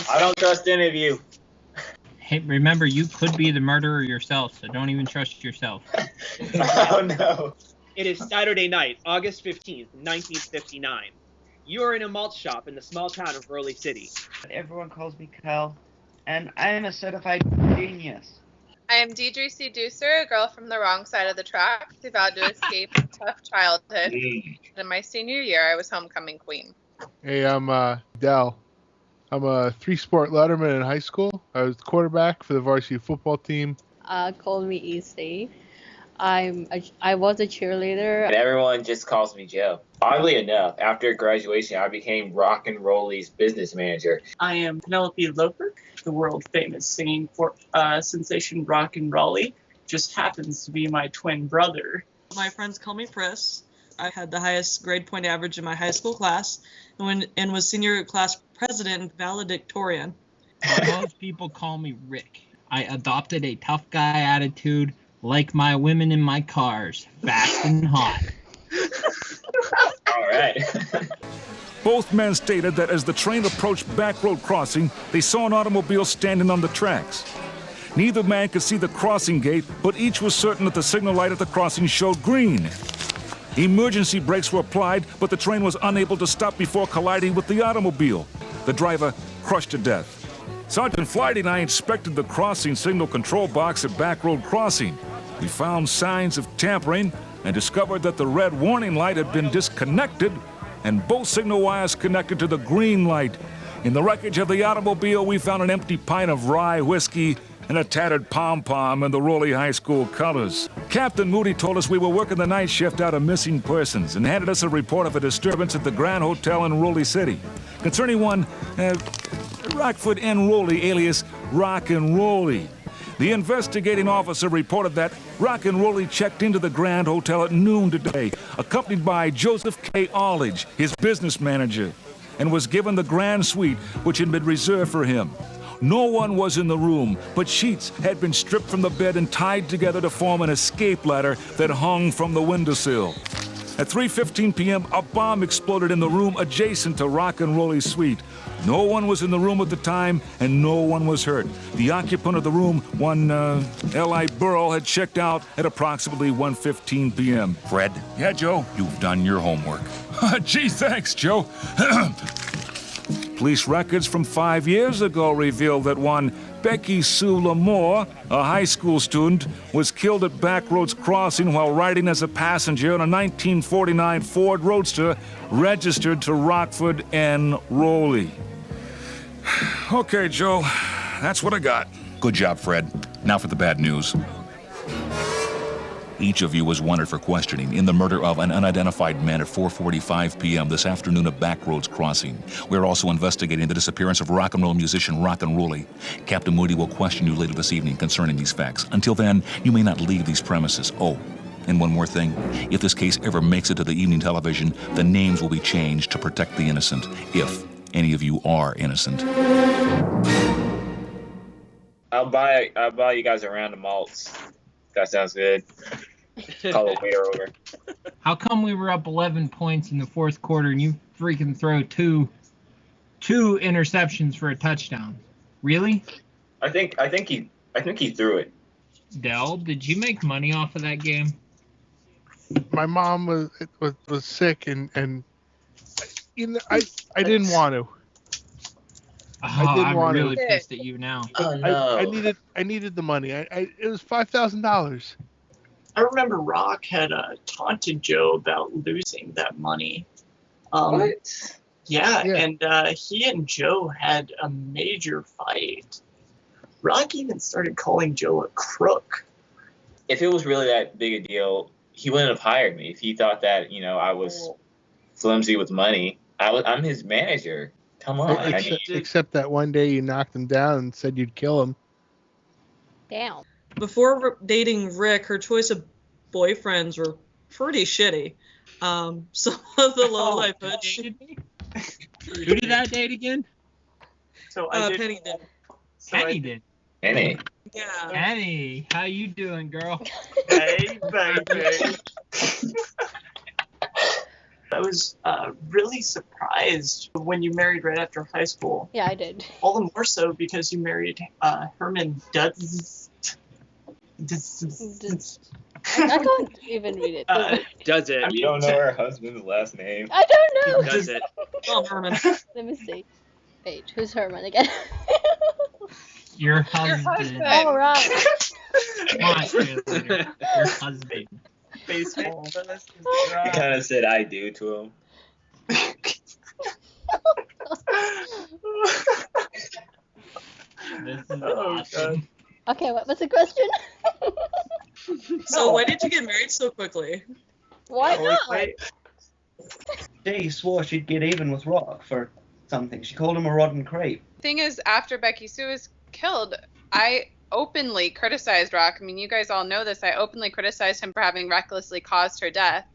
I don't trust any of you. Hey, remember, you could be the murderer yourself, so don't even trust yourself. Oh, no. It is Saturday night, August 15th, 1959. You are in a malt shop in the small town of Raleigh City. Everyone calls me Kyle, and I am a certified genius. I am Deidre Seducer, a girl from the wrong side of the tracks who vowed to escape a tough childhood. In my senior year, I was homecoming queen. Hey, I'm Dell. I'm a three-sport letterman in high school. I was the quarterback for the varsity football team. Call me Easty. I was a cheerleader. And everyone just calls me Joe. Oddly enough, after graduation, I became Rock and Rolly's business manager. I am Penelope Loper, the world-famous singing sensation Rock and Rolly. Just happens to be my twin brother. My friends call me Pris. I had the highest grade point average in my high school class and was senior class president and valedictorian. Most people call me Rick. I adopted a tough guy attitude, like my women in my cars, fast and hot. All right. Both men stated that as the train approached Back Road Crossing, they saw an automobile standing on the tracks. Neither man could see the crossing gate, but each was certain that the signal light at the crossing showed green. Emergency brakes were applied, but the train was unable to stop before colliding with the automobile. The driver crushed to death. Sergeant Flighty and I inspected the crossing signal control box at Back Road Crossing. We found signs of tampering and discovered that the red warning light had been disconnected and both signal wires connected to the green light. In the wreckage of the automobile, we found an empty pint of rye whiskey and a tattered pom-pom in the Raleigh High School colors. Captain Moody told us we were working the night shift out of missing persons and handed us a report of a disturbance at the Grand Hotel in Raleigh City concerning one Rockford N. Rowley, alias Rock and Rolly. The investigating officer reported that Rock and Rolly checked into the Grand Hotel at noon today, accompanied by Joseph K. Aldridge, his business manager, and was given the grand suite which had been reserved for him. No one was in the room, but sheets had been stripped from the bed and tied together to form an escape ladder that hung from the windowsill. At 3:15 p.m., a bomb exploded in the room adjacent to Rock and Rolly's suite. No one was in the room at the time, and no one was hurt. The occupant of the room, one L.I. Burrow, had checked out at approximately 1:15 p.m. Fred? Yeah, Joe? You've done your homework. Gee, thanks, Joe. Police records from 5 years ago revealed that one Becky Sue Lamore, a high school student, was killed at Back Roads Crossing while riding as a passenger in a 1949 Ford Roadster registered to Rockford N. Rowley. Okay, Joe, that's what I got. Good job, Fred. Now for the bad news. Each of you was wanted for questioning in the murder of an unidentified man at 4:45 p.m. this afternoon at Back Roads Crossing. We're also investigating the disappearance of rock and roll musician Rock and Rolly. Captain Moody will question you later this evening concerning these facts. Until then, you may not leave these premises. Oh, and one more thing. If this case ever makes it to the evening television, the names will be changed to protect the innocent, if any of you are innocent. I'll buy you guys a round of malts. That sounds good. Call the waiter over. How come we were up 11 points in the fourth quarter and you freaking throw two interceptions for a touchdown? Really? I think he threw it. Dell, did you make money off of that game? My mom was sick, and you know, I didn't want to. I'm really pissed at you now. Oh, no. I needed the money. It was $5,000. I remember Rock had taunted Joe about losing that money. What? Yeah, and he and Joe had a major fight. Rock even started calling Joe a crook. If it was really that big a deal, he wouldn't have hired me. If he thought that, I was flimsy with money, I'm his manager. Come on. Except that one day you knocked him down and said you'd kill him. Damn. Before dating Rick, her choice of boyfriends were pretty shitty. Some of the low-life Who did that date again? So Penny did. Penny did. Penny. Yeah. Penny, how you doing, girl? Hey, baby. I was really surprised when you married right after high school. Yeah, I did. All the more so because you married Herman Dutz. I can't even read it. Does it? You don't know her husband's last name. I don't know. Does it? Oh, Herman. Let me see. Wait, who's Herman again? Your husband. All right. Come on, cheerleader. Your husband. Baseball. You kind of said I do to him. This is Oh, awesome. Okay, what was the question? So why did you get married so quickly? Why not? She swore she'd get even with Rock for something. She called him a rotten creep. Thing is, after Becky Sue was killed, I openly criticized Rock. I mean, you guys all know this. I openly criticized him for having recklessly caused her death.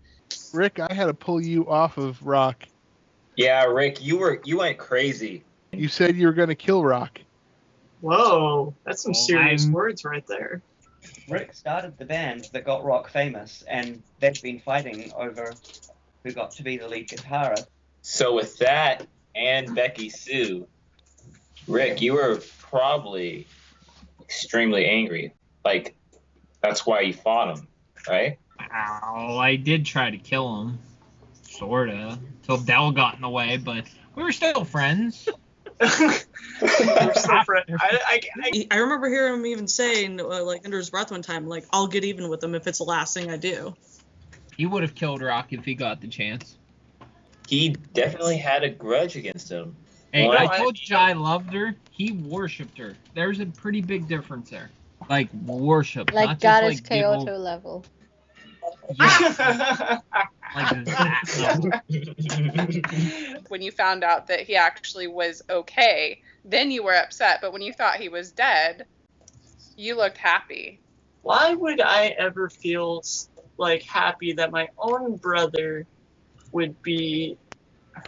Rick, I had to pull you off of Rock. Yeah, Rick, you went crazy. You said you were going to kill Rock. Whoa, that's some serious I'm- words right there. Rick started the band that got Rock famous, and they've been fighting over who got to be the lead guitarist. So with that and Becky Sue, Rick, you were probably extremely angry. Like, that's why you fought him, right? Oh, I did try to kill him. Sorta. Till Dell got in the way, but we were still friends. We're so friends. I remember hearing him even saying, like, under his breath one time, like, I'll get even with him if it's the last thing I do. He would have killed Rock if he got the chance. He definitely had a grudge against him. Hey, Well, I told you I loved her. He worshipped her. There's a pretty big difference there. Like, worship. Like not Goddess just like Kaiyoto people- level. Yeah, like that. When you found out that he actually was okay, then you were upset. But when you thought he was dead, you looked happy. Why would I ever feel like happy that my own brother would be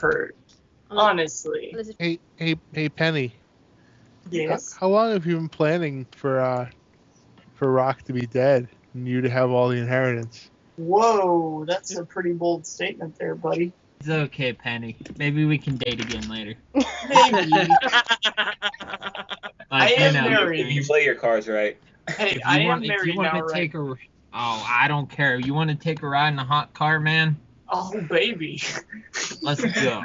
hurt? Honestly. Hey, Penny. Yes. How long have you been planning for Rock to be dead and you to have all the inheritance? Whoa, that's a pretty bold statement there, buddy. It's okay, Penny. Maybe we can date again later. Maybe. I am married. If you play your cards right. Hey, If I you am want, if married you want now, to right? take a, I don't care. You want to take a ride in a hot car, man? Oh, baby. Let's go.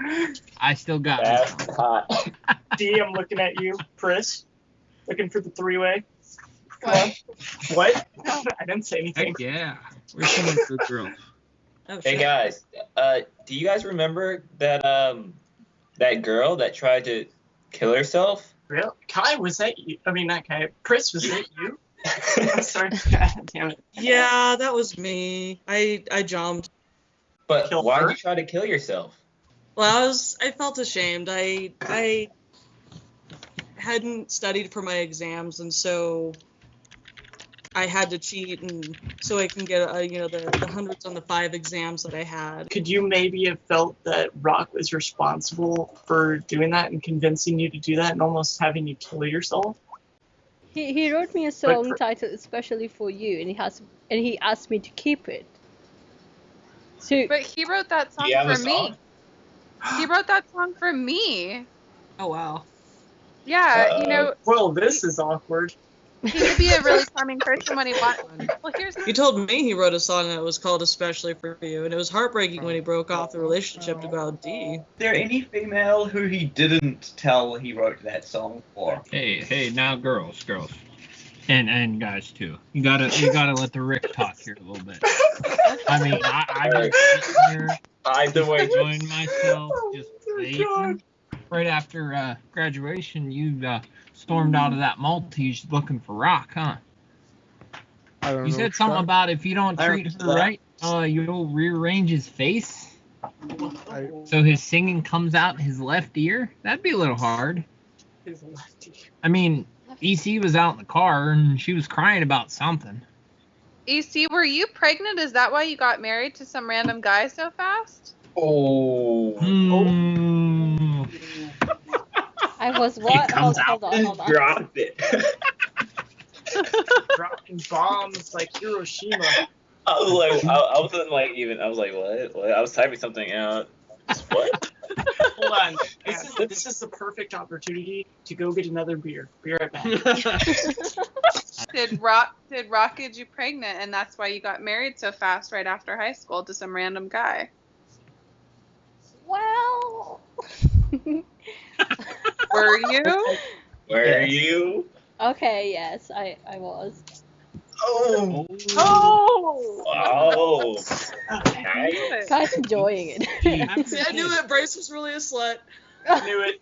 I still got That's this. hot. D, I'm looking at you. Chris, looking for the three-way. Come on. What? I didn't say anything. Heck yeah. We're singing for girls. Oh, Hey shit. guys, do you guys remember that that girl that tried to kill herself? Real? Kai, was that you? I mean, not Kai. Chris, was that you? I'm sorry. God damn it. Yeah, that was me. I jumped. But Kill why her? did you try to kill yourself? Well, I felt ashamed. I hadn't studied for my exams, and so I had to cheat, and so I can get the hundreds on the 5 exams that I had. Could you maybe have felt that Rock was responsible for doing that and convincing you to do that and almost having you kill yourself? He wrote me a song titled especially for you, and he asked me to keep it. So But he wrote that song Do you have a for me. song? He wrote that song for me. Oh wow. Yeah, you know, Well, this is awkward. he could be a really charming person when he wants. Well, here's He told me he wrote a song that was called Especially for You, and it was heartbreaking when he broke off the relationship about D. Is there any female who he didn't tell he wrote that song for? Hey, now girls. And guys too. You gotta let the Rick talk here a little bit. I mean, I was sitting here Either way, enjoying myself, just Oh, waiting. Right after graduation, you stormed out of that Maltese looking for Rock, huh? I don't You know. said something about if you don't I treat remember her that. right, you'll rearrange his face. I- So his singing comes out his left ear? That'd be a little hard. His lefty. I mean, EC was out in the car and she was crying about something. EC, were you pregnant? Is that why you got married to some random guy so fast? oh, Hmm. I was what? comes Hold on. dropped it. Dropping bombs like Hiroshima. I was like, I wasn't like even. I was like, what? I was typing something out. What? Hold on. This is the perfect opportunity to go get another beer. Be right back. Did Rock get you pregnant, and that's why you got married so fast right after high school to some random guy? Well. Were you? Were you? Okay, yes, I was. Oh. Oh. Wow. Nice. Guy's enjoying it. See, I knew it. Bryce was really a slut. I knew it.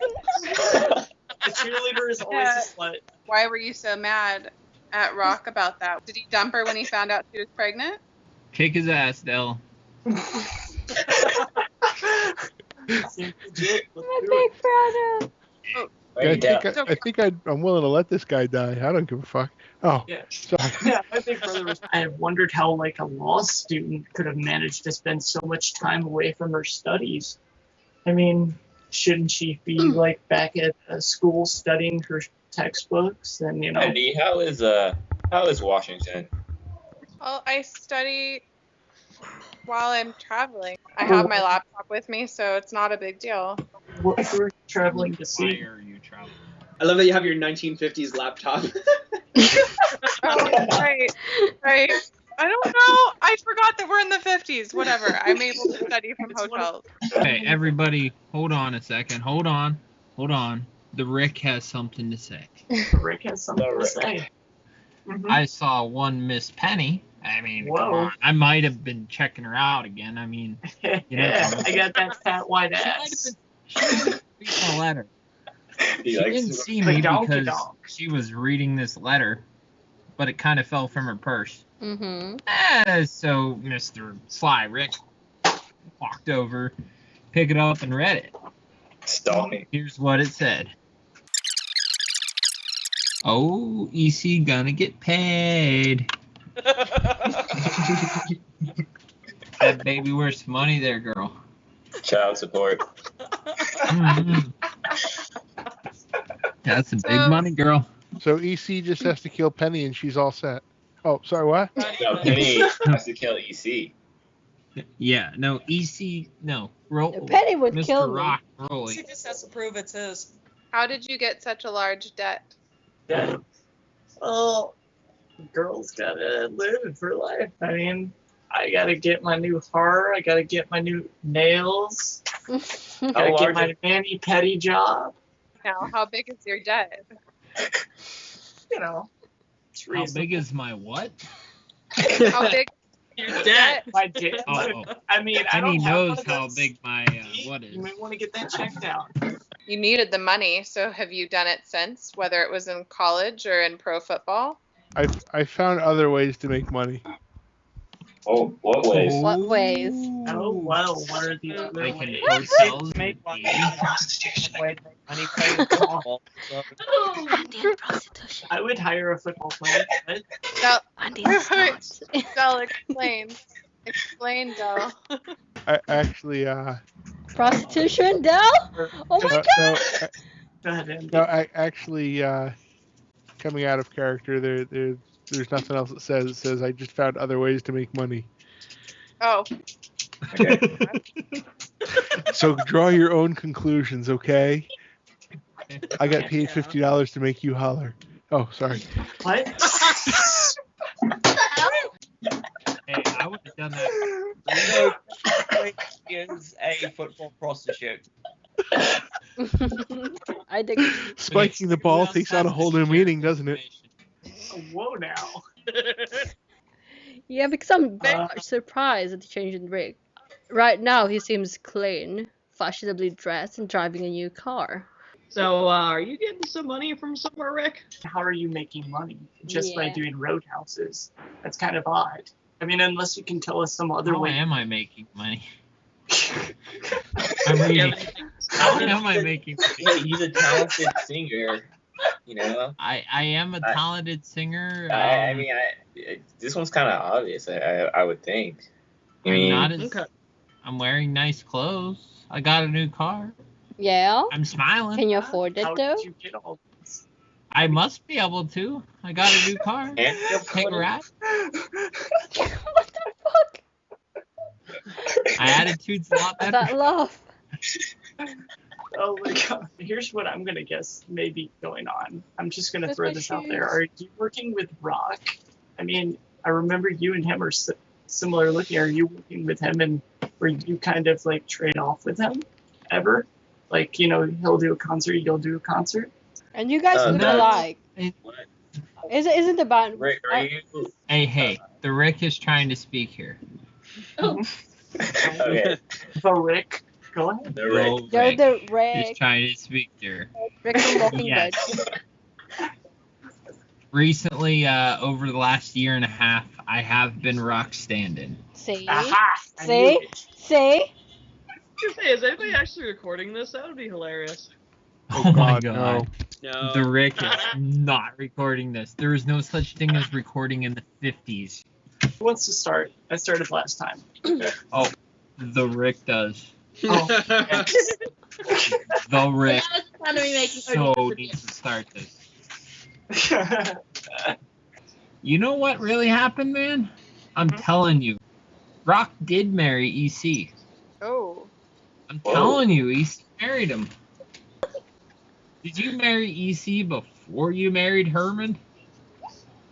The cheerleader is always a slut. Why were you so mad at Rock about that? Did he dump her when he found out she was pregnant? Kick his ass, Del. Seems legit. Let's My do big it. brother. I think I'm willing to let this guy die. I don't give a fuck. Oh, Yeah. sorry. Yeah, my big brother was. I have wondered how like a law student could have managed to spend so much time away from her studies. I mean, shouldn't she be like back at school studying her textbooks and Andy, how is Washington? Well, I study while I'm traveling. I have my laptop with me, so it's not a big deal. what we're traveling to Why see? are you traveling? I love that you have your 1950s laptop. Oh, right. I don't know. I forgot that we're in the 50s. Whatever. I'm able to study from hotels. Okay, everybody, hold on a second. Hold on. The Rick has something to say. Rick has something to say. Mhm. I saw one Miss Penny. I mean, come Whoa. on. I might have been checking her out again. I mean, you know, Yeah, I got that fat white she might ass. have been reading a letter. He She likes didn't to- see The me donkey because donk. she was reading this letter, but it kind of fell from her purse. Mm-hmm. So Mr. Sly Rick walked over, picked it up, and read it. Stalking. Here's what it said. Oh, EC gonna get paid. That baby worth some money there, girl. Child support. Mhm. That's a big money, girl. So EC just has to kill Penny and she's all set. Oh, sorry, what? No, Penny has to kill EC. Yeah, no, EC, no. Roll, Penny would Mr. kill me. Rock, roll He it. just has to prove it's his. How did you get such a large debt? Yeah. Well, girls gotta live for life. I mean, I gotta get my new horror. I gotta get my new nails. Gotta large get my mani petty job. Now, how big is your debt? You know, it's How reasonable. big is my what? How big Your your debt? debt? My debt. Oh. I mean, I Penny don't have knows one of how those. big my what is. You may want to get that checked out. You needed the money, so have you done it since, whether it was in college or in pro football? I found other ways to make money. Oh, what ways? What ways? Oh, well, what are these other Like in ways? hotels. Make and money. Way to make money playing football. So, Prostitution. I would hire a football player. But Del, Andy's Del, explain. Explain, Del. I actually Prostitution, Del? Oh my god! no, go ahead, Andy. no, I actually coming out of character. There's nothing else it says. It says I just found other ways to make money. Oh, Okay. So draw your own conclusions, okay? I got paid $50 to make you holler. Oh, sorry. What? Hey, I would have done that. is a football prostitute. I think. Spiking the ball takes on a whole new meaning, doesn't it? Whoa, now. Yeah, because I'm very much surprised at the change in Rick. Right now, he seems clean, fashionably dressed, and driving a new car. So, are you getting some money from somewhere, Rick? How are you making money? Just by Yeah. doing roadhouses. That's kind of odd. I mean, unless you can tell us some other How way. am I making money? I mean, how am I making money? Hey, he's a talented singer. You know. I am a talented singer. I mean, this one's kind of obvious. I would think. I I'm mean, not as, Okay. I'm wearing nice clothes. I got a new car. Yeah? I'm smiling. Can you afford it, How though? did you get all this? I must be able to. I got a new car. and Take a ride. What the My attitude's a lot better. That laugh. Oh my god. Here's what I'm gonna guess may be going on. I'm just gonna Where's throw my this out shoes? there. Are you working with Rock? I mean, I remember you and him are similar looking. Are you working with him, and where you kind of like trade off with him ever? Like, you know, he'll do a concert, you'll do a concert. And you guys look no. alike. What? Isn't the band? Rick, are you? Hey, the Rick is trying to speak here. Okay. The Rick. Go ahead. The Rick. You're the He's Rick. trying to speak here. Rick from Walking Dead. Yes. Recently, over the last year and a half, I have been rock standing. See? Aha! I See? knew it. See? Hey, is anybody actually recording this? That would be hilarious. Oh my God, god. No. The Rick is not recording this. There is no such thing as recording in the 50s. Who wants to start? I started last time. Oh, the Rick does. Oh, The Rick Fun of me making so needs to start this. You know what really happened, man? I'm telling you. Rock did marry EC. Oh. I'm telling you, EC married him. Did you marry EC before you married Herman?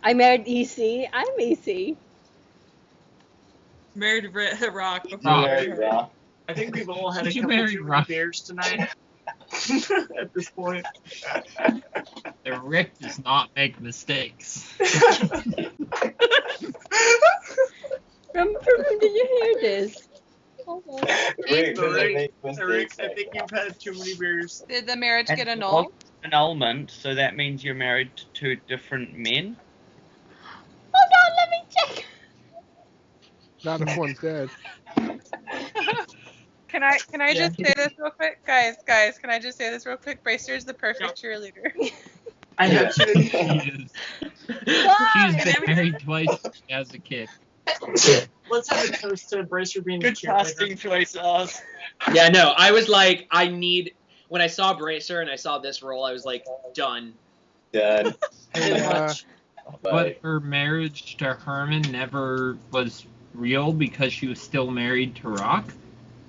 I married EC. I'm EC. Married Rock before. Rock. Very raw. I think we've all had a Did you couple marry too many Rock? beers tonight. At this point. The Rick does not make mistakes. From whom did you hear this? Rick doesn't Rick, make Rick, mistakes. I think you've had too many beers. Did the marriage And get it annulled? was annulment, so that means you're married to two different men. Hold on, let me check. Not if one's dead. Can I Yeah. just say this real quick? Guys, can I just say this real quick? Bracer is the perfect cheerleader. I have to. She's been married twice as a kid. Let's have a toast to Bracer being the Good cheerleader. casting choice, Oz. Yeah, no, I was like, when I saw Bracer and I saw this role, I was like, done. Done. But her marriage to Herman never was real because she was still married to Rock.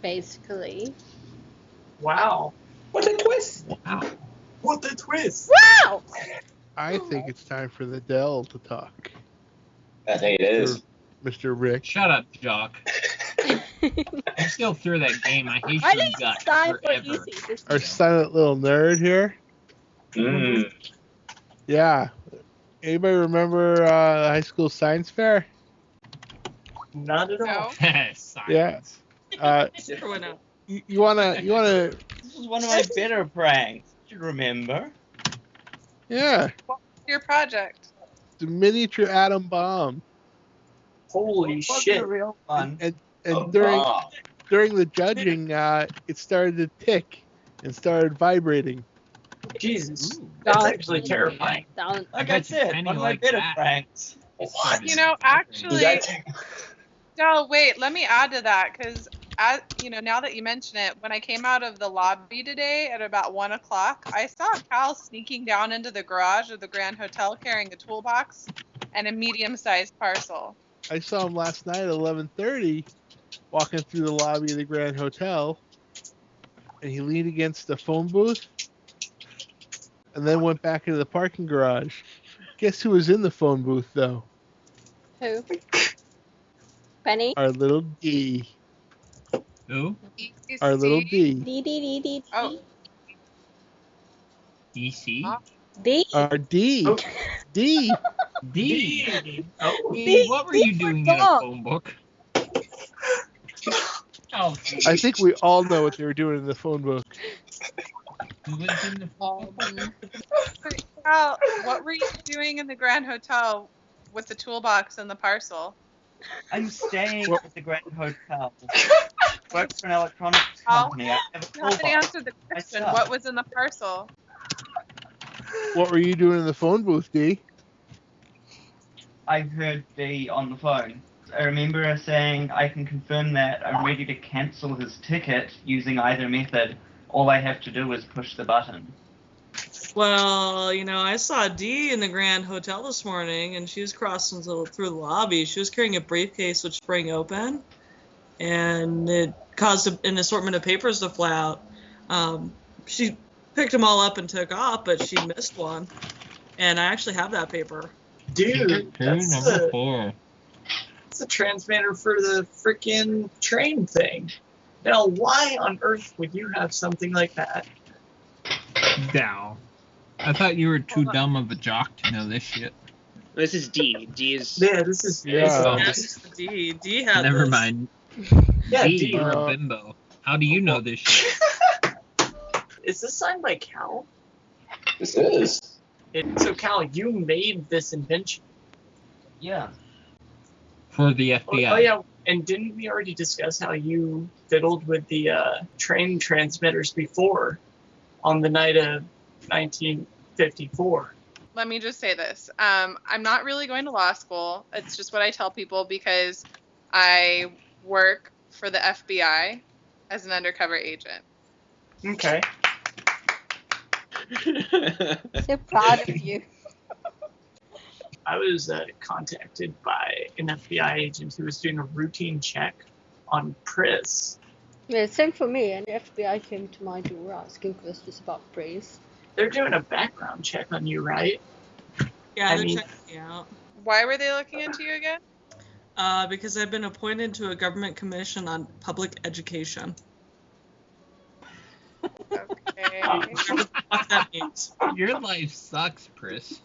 Basically. Wow. What a twist! Wow. What a twist! Wow! I think it's time for the Dell to talk. I think it is. Mr. Rick. Shut up, Jock. I'm still through that game. I hate I your think gut it's time for forever. EC. This Our silent little nerd here. Mm. Yeah. Anybody remember high school science fair? Not at all. No. Science. Yeah. Everyone out. You wanna This is one of my better pranks. You remember? yeah. Your project. The miniature atom bomb. Holy Wasn't shit. a real fun. And Oh, during wow. during the judging, it started to tick and started vibrating. Jesus. Ooh. That's Down. actually terrifying. Down. Like I I bet you said, Penny one of my liked better that. pranks. What? You know, actually, That- no, wait, let me add to that, because, now that you mention it, when I came out of the lobby today at about 1 o'clock, I saw Cal sneaking down into the garage of the Grand Hotel carrying a toolbox and a medium-sized parcel. I saw him last night at 11:30, walking through the lobby of the Grand Hotel, and he leaned against the phone booth, and then went back into the parking garage. Guess who was in the phone booth though? Who? Penny? Our little D. Who? Our little D. D D D D Oh. EC? D. Our D. Oh. D. D. Oh. D, what were you D for doing in a dog. phone book? Oh, I think we all know what they were doing in the phone book. who was in the phone book? Cal, what were you doing in the Grand Hotel with the toolbox and the parcel? I'm staying What- at the Grand Hotel. Work for an electronics Oh. company. I have a You haven't toolbox. answered the question. suck. What was in the parcel? What were you doing in the phone booth, D? I heard D on the phone. I remember her saying, I can confirm that I'm ready to cancel his ticket using either method. All I have to do is push the button. Well, I saw Dee in the Grand Hotel this morning, and she was crossing through the lobby. She was carrying a briefcase which sprang open, and it caused an assortment of papers to fly out. She picked them all up and took off, but she missed one. And I actually have that paper. Dude, that's Number 4. It's a transmitter for the freaking train thing. Now, why on earth would you have something like that? Down. I thought you were too dumb of a jock to know this shit. This is D. D is. Yeah, this is. Yeah. Yes, D. D had Never this. mind. Yeah, D, D. you're a bimbo. How do you know this shit? Is this signed by Cal? This is. So, Cal, you made this invention. Yeah. For the FBI. Oh, yeah. And didn't we already discuss how you fiddled with the train transmitters before on the night of 1954? Let me just say this. I'm not really going to law school. It's just what I tell people because I work for the FBI as an undercover agent. Okay. So proud of you. I was contacted by an FBI agent who was doing a routine check on Pris. Yeah, same for me. And the FBI came to my door asking questions about praise. They're doing a background check on you, right? Yeah, they're checking me out. Why were they looking into you again? Because I've been appointed to a government commission on public education. Okay. What that means. Your life sucks, Pris.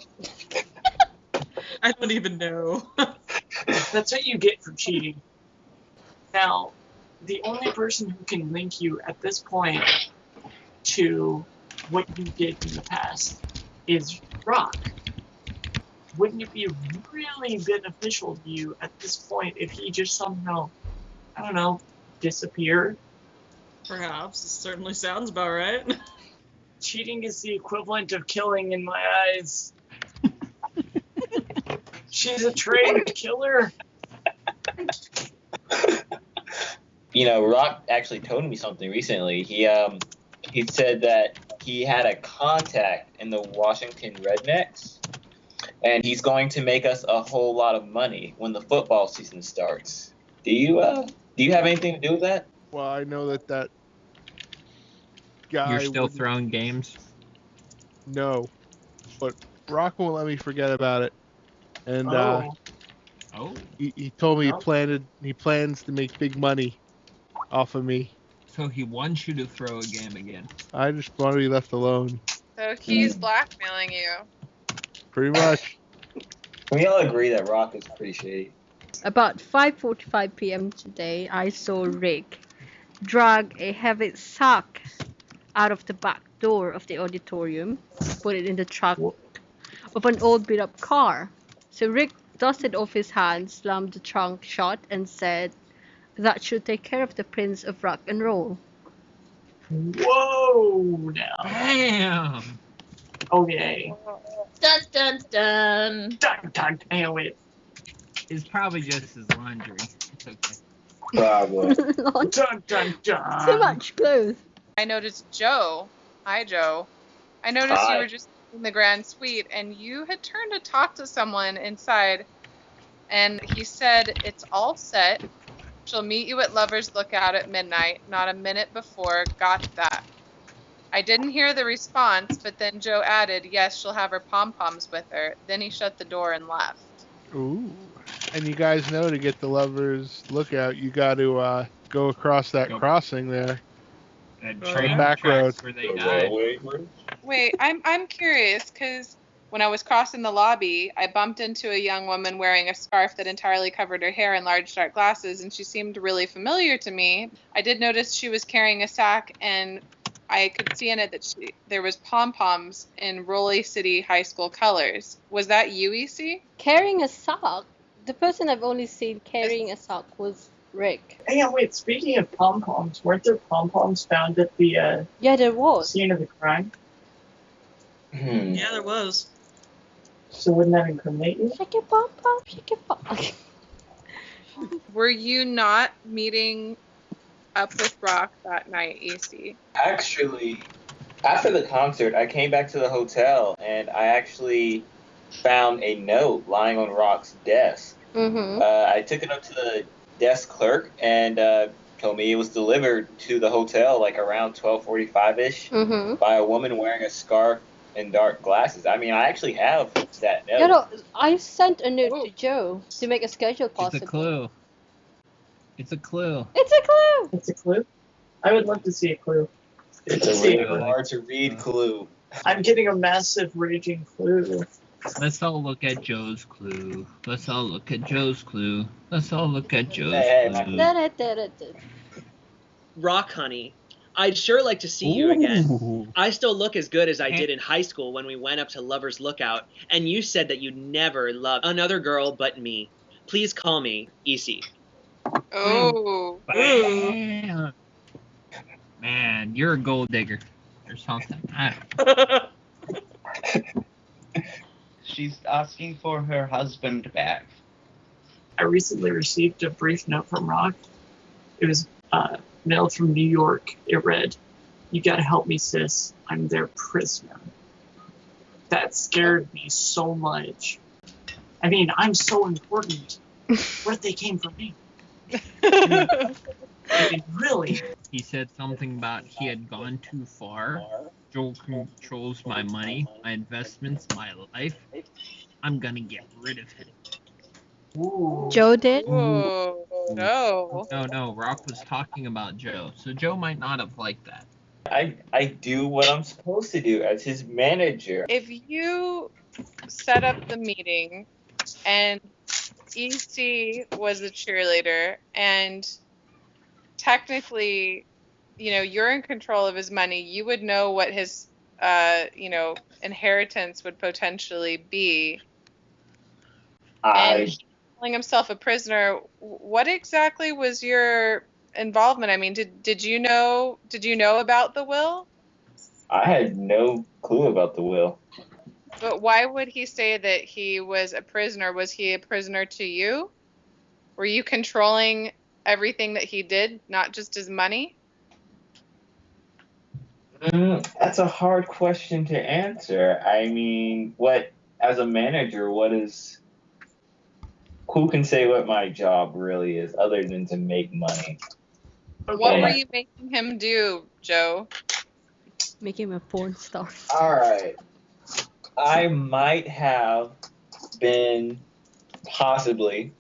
I don't even know. That's what you get for cheating. Now, the only person who can link you at this point to what you did in the past is Rock. Wouldn't it be really beneficial to you at this point if he just somehow, I don't know, disappeared? Perhaps. It certainly sounds about right. Cheating is the equivalent of killing in my eyes. She's a trained killer. You know, Rock actually told me something recently. He said that he had a contact in the Washington Rednecks, and he's going to make us a whole lot of money when the football season starts. Do you have anything to do with that? Well, I know that guy. You're still wouldn't- throwing games? No, but Rock won't let me forget about it. And Oh. he told me Oh. he plans to make big money off of me. So he wants you to throw a game again. I just want to be left alone. So he's blackmailing you. Pretty much. We all agree that Rock is pretty shady. About 5:45 p.m. today, I saw Rick drag a heavy sack out of the back door of the auditorium, put it in the trunk of an old beat-up car. So Rick dusted off his hands, slammed the trunk shut, and said, "That should take care of the Prince of Rock and Roll." Whoa, now. Damn! Okay. Dun dun dun. Dun, dun, damn it. It's probably just his laundry. It's okay. Probably. Dun, dun, dun. Too much clothes. I noticed Joe. Hi, Joe. I noticed Hi. you were just in the grand suite, and you had turned to talk to someone inside, and he said, "It's all set. She'll meet you at Lover's Lookout at midnight, not a minute before. Got that." I didn't hear the response, but then Joe added, "Yes, she'll have her pom-poms with her." Then he shut the door and left. Ooh. And you guys know to get the Lover's Lookout, you got to go across that crossing there. That Oh, train yeah. Back tracks road. where they died. Wait, I'm curious, because when I was crossing the lobby, I bumped into a young woman wearing a scarf that entirely covered her hair and large dark glasses, and she seemed really familiar to me. I did notice she was carrying a sack, and I could see in it that there was pom-poms in Raleigh City High School colors. Was that UEC? Carrying a sock? The person I've only seen carrying a sock was Rick. Hey, wait, speaking of pom-poms, weren't there pom-poms found at the Yeah, there was. scene of the crime? Yeah, there was. So wouldn't that incriminate you? Shake your pom pom, shake your pom. Were you not meeting up with Rock that night, AC? Actually, after the concert, I came back to the hotel and I actually found a note lying on Rock's desk. Mm-hmm. I took it up to desk clerk and told me it was delivered to the hotel like around 12:45ish by a woman wearing a scarf and dark glasses. I mean, I actually have that note. You know, I sent a note to Joe to make a schedule possible. It's a clue. It's a clue. It's a clue. It's a clue? I would love to see a clue. It's a really hard to read clue. I'm getting a massive raging clue. Let's all look at Joe's clue. Let's all look at Joe's clue. Let's all look at Joe's clue. Rock, honey, I'd sure like to see you again. I still look as good as I did in high school when we went up to Lover's Lookout, and you said that you'd never love another girl but me. Please call me EC. Oh. Bam. Man, you're a gold digger or something. She's asking for her husband back. I recently received a brief note from Rock. It was mailed from New York. It read, "You gotta help me, sis. I'm their prisoner." That scared me so much. I mean, I'm so important. What if they came for me? I mean, really? He said something about he had gone too far. Joel controls my money, my investments, my life. I'm gonna get rid of him. Ooh. Joe did? Oh, no. No, Rock was talking about Joe, so Joe might not have liked that. I do what I'm supposed to do as his manager. If you set up the meeting and EC was a cheerleader and technically, you know, you're in control of his money, you would know what his, inheritance would potentially be. And he's calling himself a prisoner. What exactly was your involvement? I mean, did you know about the will? I had no clue about the will. But why would he say that he was a prisoner? Was he a prisoner to you? Were you controlling everything that he did, not just his money? That's a hard question to answer. I mean, as a manager, who can say what my job really is other than to make money? What were you making him do, Joe? Make him a porn star. All right. I might have been possibly,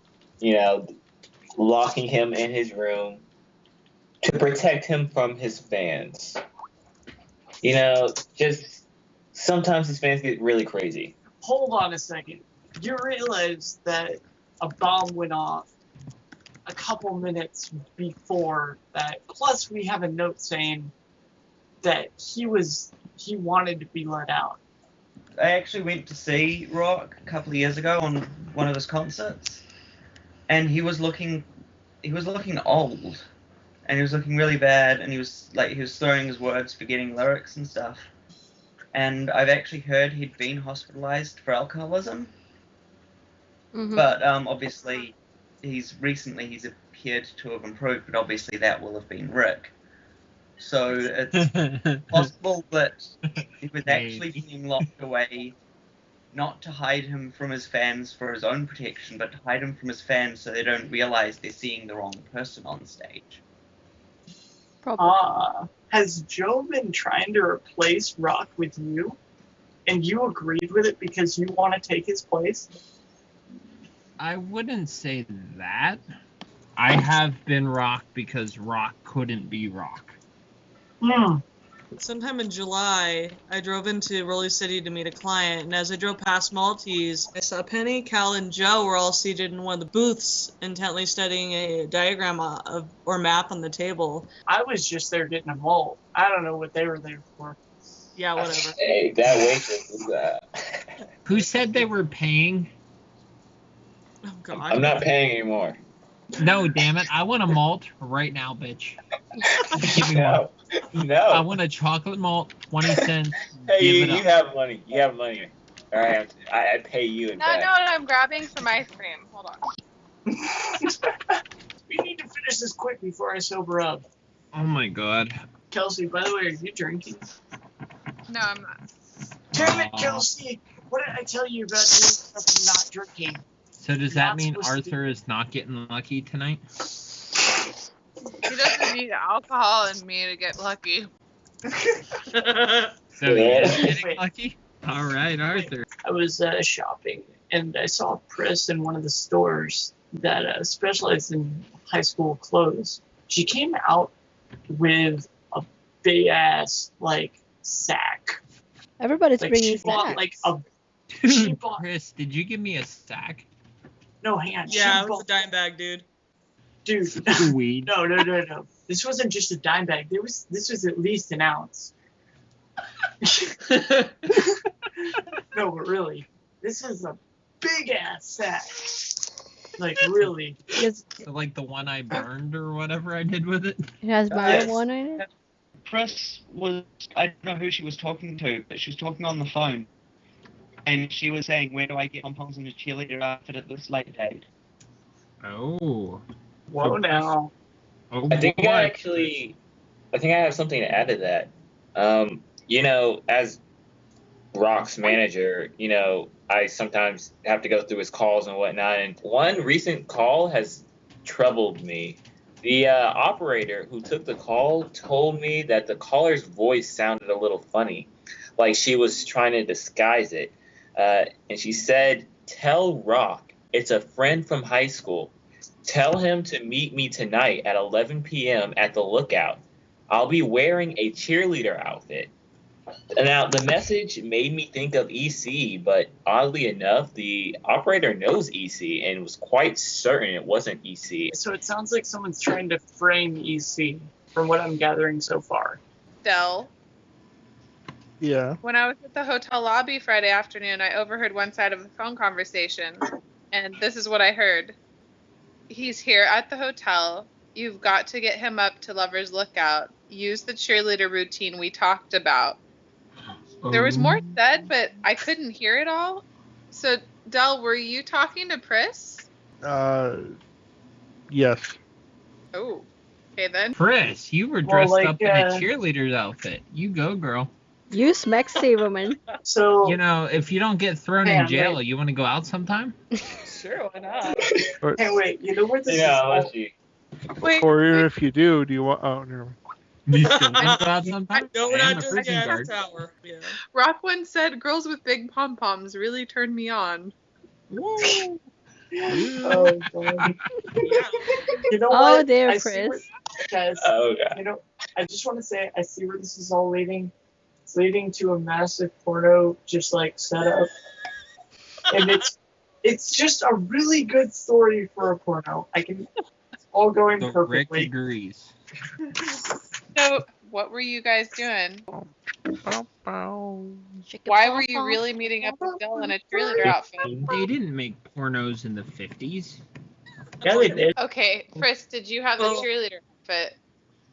locking him in his room to protect him from his fans. Just sometimes his fans get really crazy. Hold on a second. You realize that a bomb went off a couple minutes before that. Plus, we have a note saying that he wanted to be let out. I actually went to see Rock a couple of years ago on one of his concerts, and he was looking old, and he was looking really bad, and he was slurring his words, forgetting lyrics and stuff. And I've actually heard he'd been hospitalized for alcoholism. Mm-hmm. But obviously, he's appeared to have improved, but obviously that will have been Rick. So it's possible that he was actually being locked away, not to hide him from his fans for his own protection, but to hide him from his fans so they don't realize they're seeing the wrong person on stage. Has Joe been trying to replace Rock with you? And you agreed with it because you want to take his place? I wouldn't say that. I have been Rock because Rock couldn't be Rock. Sometime in July, I drove into Rolly City to meet a client, and as I drove past Maltese, I saw Penny, Cal, and Joe were all seated in one of the booths, intently studying a diagram or map on the table. I was just there getting a malt. I don't know what they were there for. Yeah, whatever. Hey, that waitress is that. Who said they were paying? Oh, God. I'm not paying anymore. No, damn it. I want a malt right now, bitch. Give me one. No. I want a chocolate malt, 20 cents. Hey, Give you it up. have money. You have money. All right, I pay you in No, fact. I'm grabbing some ice cream. Hold on. We need to finish this quick before I sober up. Oh my god. Kelsey, by the way, are you drinking? No, I'm not. Damn it, Kelsey! What did I tell you about doing stuff and not drinking? So does that mean Arthur is not getting lucky tonight? He doesn't need alcohol and me to get lucky. So you're getting lucky? All right, Arthur. I was shopping, and I saw Pris in one of the stores that specialized in high school clothes. She came out with a big ass sack. Everybody's Like bringing she bought snacks. like a. She bought. Chris, did you give me a sack? No, hang on. Yeah, she it was bought, a dime bag, dude. dude. Weed. No. This wasn't just a dime bag. This was at least an ounce. No, but really, this is a big ass sack. Like really. Yes, So like the one I burned or whatever I did with it? it has marijuana in it. Pris was, I don't know who she was talking to, but she was talking on the phone. And she was saying, where do I get pom-poms and a cheerleader outfit at this late date? Oh. Whoa now. Oh, I think boy. I have something to add to that. As Rock's manager, I sometimes have to go through his calls and whatnot. And one recent call has troubled me. The operator who took the call told me that the caller's voice sounded a little funny, like she was trying to disguise it. And she said, "Tell Rock it's a friend from high school. Tell him to meet me tonight at 11 p.m. at the Lookout. I'll be wearing a cheerleader outfit." Now, the message made me think of EC, but oddly enough, the operator knows EC and was quite certain it wasn't EC. So it sounds like someone's trying to frame EC, from what I'm gathering so far. Del, Yeah. when I was at the hotel lobby Friday afternoon, I overheard one side of the phone conversation, and this is what I heard. "He's here at the hotel. You've got to get him up to Lover's Lookout. Use the cheerleader routine we talked about." There was more said, but I couldn't hear it all. So, Del, were you talking to Pris? Yes. Oh, okay then. Chris, you were dressed up in a cheerleader's outfit. You go, girl. You Smexy woman. So If you don't get thrown in jail, you want to go out sometime? Sure, why not? Hey, wait, you know where this is? Wait, Or even if you do you want? Oh, never mind. You still want to go out sometime? No, we're I am not a doing prison that. guard. Tower. Yeah. Rock once said girls with big pom-poms really turn me on. Oh, God. You know Oh, what? dear, I see Pris. guys, Oh, God. I just want to say, I see where this is all leading. It's leading to a massive porno, just setup. And it's just a really good story for a porno. It's all going The Rick perfectly. agrees. So, what were you guys doing? Why were you really meeting up with Del in a cheerleader outfit? They didn't make pornos in the 50s. Yeah, they did. Okay, Pris, did you have the cheerleader outfit?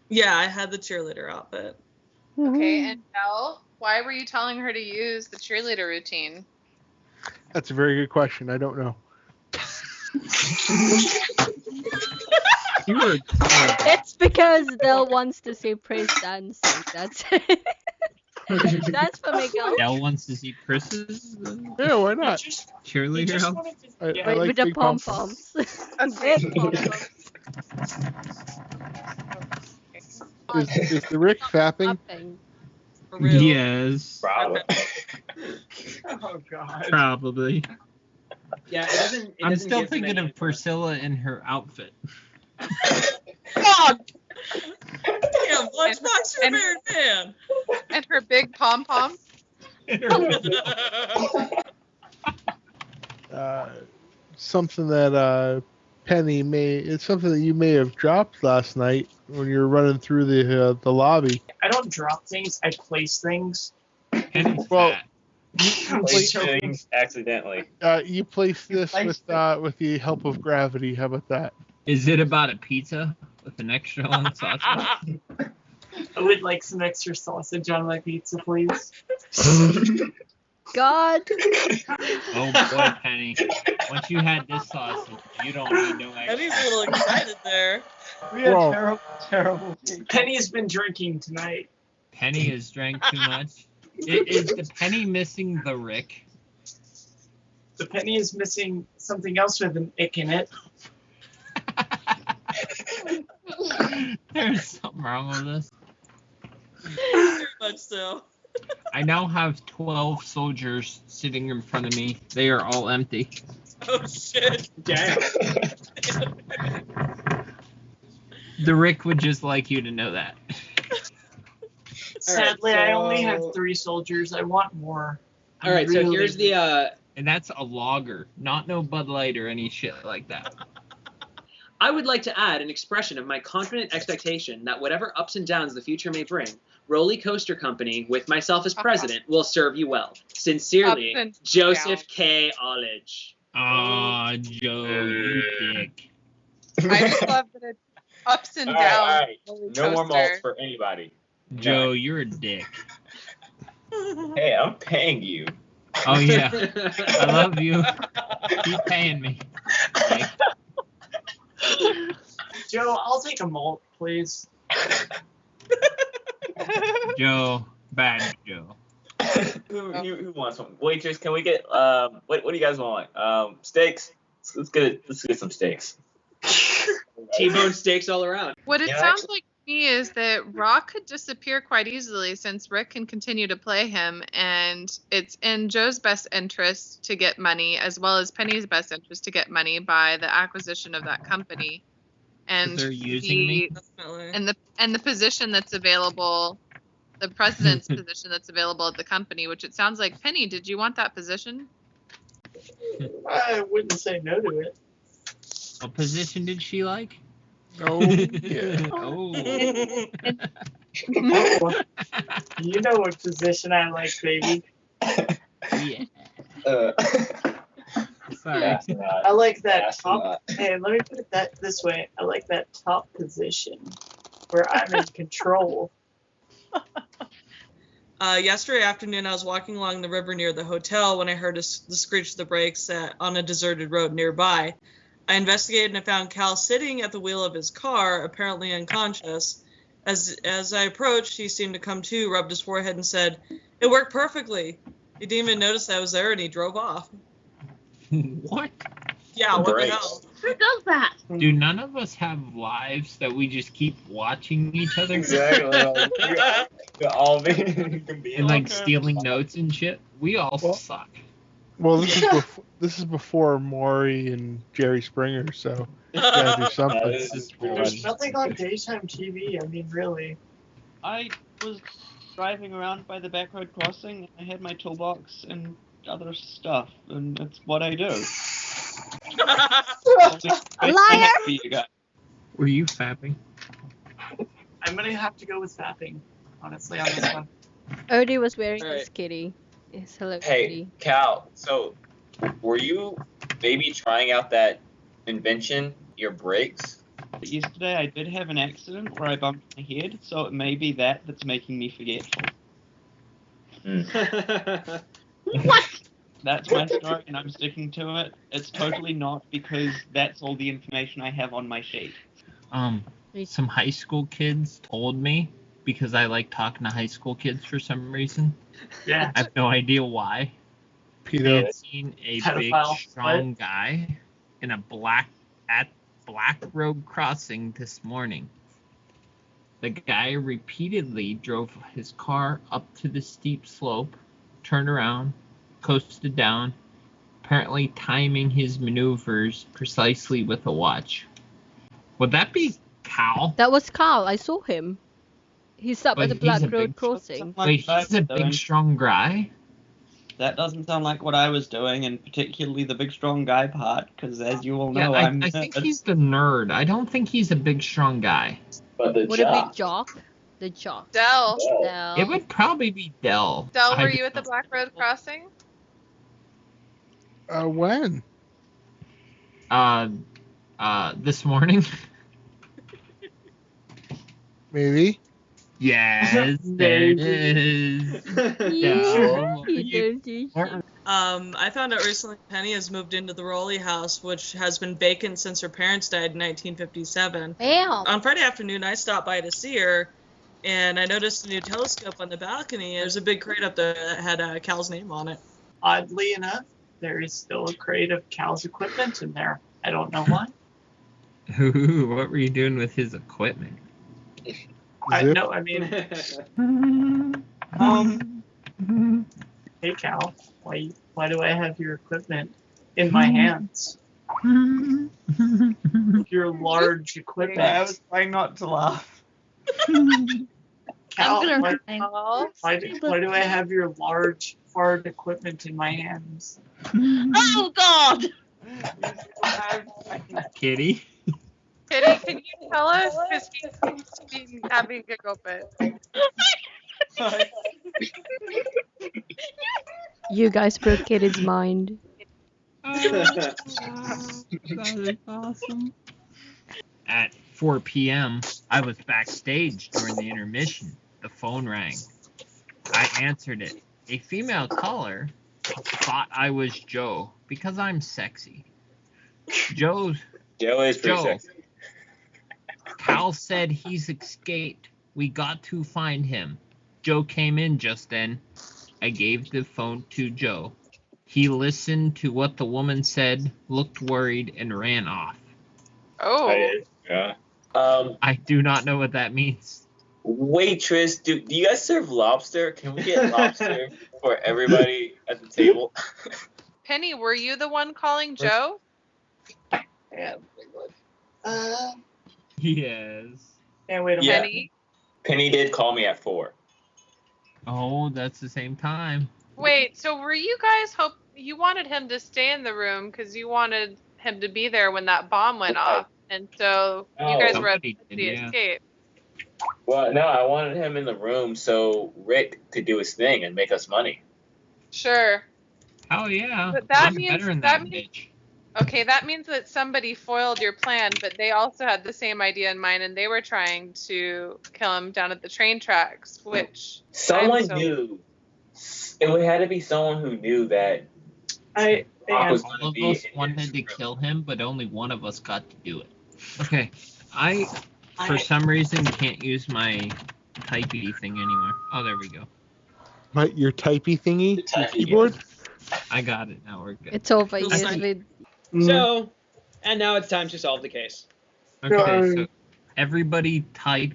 Yeah, I had the cheerleader outfit. Okay, and Del, why were you telling her to use the cheerleader routine? That's a very good question. I don't know. You were It's because Del wants to see Praise dancing. That's it. That's for Miguel. Del wants to see Chris's Yeah, why not? cheerleader outfit. I like With the big pom-poms. Okay. Big pom-poms. Is the Rick fapping? For real. Yes, Probably. Oh, God. probably. Yeah, it doesn't. I'm still thinking of Priscilla in her outfit. God! Damn, Lunchbox, you're a married man. And her big pom-pom? Something that Penny it's something that you may have dropped last night when you were running through the lobby. I don't drop things, I place things. Well, Place things accidentally. you placed this with the help of gravity. How about that? Is it about a pizza with an extra long sausage? I would like some extra sausage on my pizza, please. God. Oh boy, Penny. Once you had this sausage, you don't need no extra. Penny's a little excited there. We have Whoa. terrible people. Penny's been drinking tonight. Penny has drank too much. Is the Penny missing the Rick? The penny is missing something else with an ick in it. There's something wrong with this. Very much so. I now have 12 soldiers sitting in front of me. They are all empty. Oh shit. Damn. The Rick would just like you to know that. Sadly, Alright, I only so- have 3 soldiers. I want more. All right, so Really? here's the. And that's a lager, not no Bud Light or any shit like that. I would like to add an expression of my confident expectation that whatever ups and downs the future may bring, Roller Coaster Company, with myself as president, will serve you well. Sincerely, Ups and Joseph downs. K. Ollage. Aw, Joe, you dick. I just love that it's ups and All downs. right. roller No more coaster. malts for anybody. Joe, you're a dick. Hey, I'm paying you. Oh yeah, I love you. Keep paying me. Dick. Joe, I'll take a malt, please. Joe, bad Joe. Who wants one? Waitress, can we get what do you guys want? Steaks? Let's get some steaks. T-bone steaks all around. What it Yeah, sounds like to me is that Rock could disappear quite easily since Rick can continue to play him, and it's in Joe's best interest to get money, as well as Penny's best interest to get money by the acquisition of that company. And They're using me? and the position that's available, the president's position that's available at the company, which it sounds like Penny, did you want that position? I wouldn't say no to it. What position did she like? Oh, yeah. Oh. Oh, you know what position I like, baby. Yeah. Sorry. That's not- I like that that's top. not- Hey, let me put it this way. I like that top position where I'm in control. Yesterday afternoon, I was walking along the river near the hotel when I heard the screech of the brakes on a deserted road nearby. I investigated and I found Cal sitting at the wheel of his car, apparently unconscious. As I approached, he seemed to come to, rubbed his forehead, and said, "It worked perfectly." He didn't even notice I was there, and he drove off. What? Yeah, what the Brakes. hell? Who does that? Do none of us have lives that we just keep watching each other Exactly. We'll all be and like stealing notes and shit? We all Well- suck. Well, this is before Maury and Jerry Springer, so you gotta do something. This is true. There's nothing on daytime TV. I mean, really. I was driving around by the back road crossing, and I had my toolbox and other stuff, and that's what I do. Liar! For you guys. Were you fapping? I'm gonna have to go with fapping, honestly, on this one. Odie was wearing Alright. his kitty. His Hello Hey, Kitty. Cal, so were you maybe trying out that invention, your brakes? But yesterday I did have an accident where I bumped my head, so it may be that's making me forgetful. What? That's my story, and I'm sticking to it. It's totally not because that's all the information I have on my sheet. Some high school kids told me, because I like talking to high school kids for some reason. Yeah. I have no idea why. They Peter, had seen a big, Pedophile. strong guy in a Black Road crossing this morning. The guy repeatedly drove his car up to the steep slope, turned around, coasted down, apparently timing his maneuvers precisely with a watch. Would that be Cal? That was Carl. I saw him. He's up But at the he's Black a Road big- crossing. Wait, he's a big, strong guy? That doesn't sound like what I was doing, and particularly the big strong guy part, because as you all Yeah, know, I think he's the nerd. I don't think he's a big, strong guy. But the Would it be Jock? The Jock. Dell. Del. It would probably be Dell. Dell, I were you at the Black Road crossing? when? This morning? Maybe. Yes, there it is. Yeah, you- you don't do shit. I found out recently Penny has moved into the Rowley house, which has been vacant since her parents died in 1957. Damn. On Friday afternoon, I stopped by to see her, and I noticed a new telescope on the balcony. There's a big crate up there that had Cal's name on it. Oddly enough, there is still a crate of Cal's equipment in there. I don't know why. Ooh, what were you doing with his equipment? No, I mean, hey Cal, why do I have your equipment in my hands? Your large equipment. I was trying not to laugh. Cal, I'm why, gonna why do I have your large fart equipment in my hands? Oh God! Kitty? Kitty, can you tell us? Because he seems to be having a giggle fit. You guys broke Kitty's mind. That is awesome. At 4 p.m., I was backstage during the intermission. The phone rang. I answered it. A female caller thought I was Joe because I'm sexy. Joe is pretty sexy. Cal said he's escaped. We got to find him. Joe came in just then. I gave the phone to Joe. He listened to what the woman said, looked worried, and ran off. Oh. Yeah. I do not know what that means. Waitress, do you guys serve lobster? Can we get lobster for everybody at the table? Penny, were you the one calling Joe? Yeah. Yes. Can't wait a Yeah. minute. Penny did call me at 4. Oh, that's the same time. Wait, so were you guys you wanted him to stay in the room because you wanted him to be there when that bomb went off, and so you guys were at the escape. Well, no, I wanted him in the room so Rick could do his thing and make us money. Sure. Oh yeah. But that I'm means better than that that means bitch. okay, that means that somebody foiled your plan, but they also had the same idea in mind, and they were trying to kill him down at the train tracks, which Someone knew. It would have to be someone who knew that. All of us wanted to kill him, but only one of us got to do it. Okay, for some reason can't use my typey thing anywhere. Oh, there we go. Your typey thingy? Your keyboard? Yeah. I got it. Now we're good. It's over. With. So, and now it's time to solve the case. Okay, so everybody type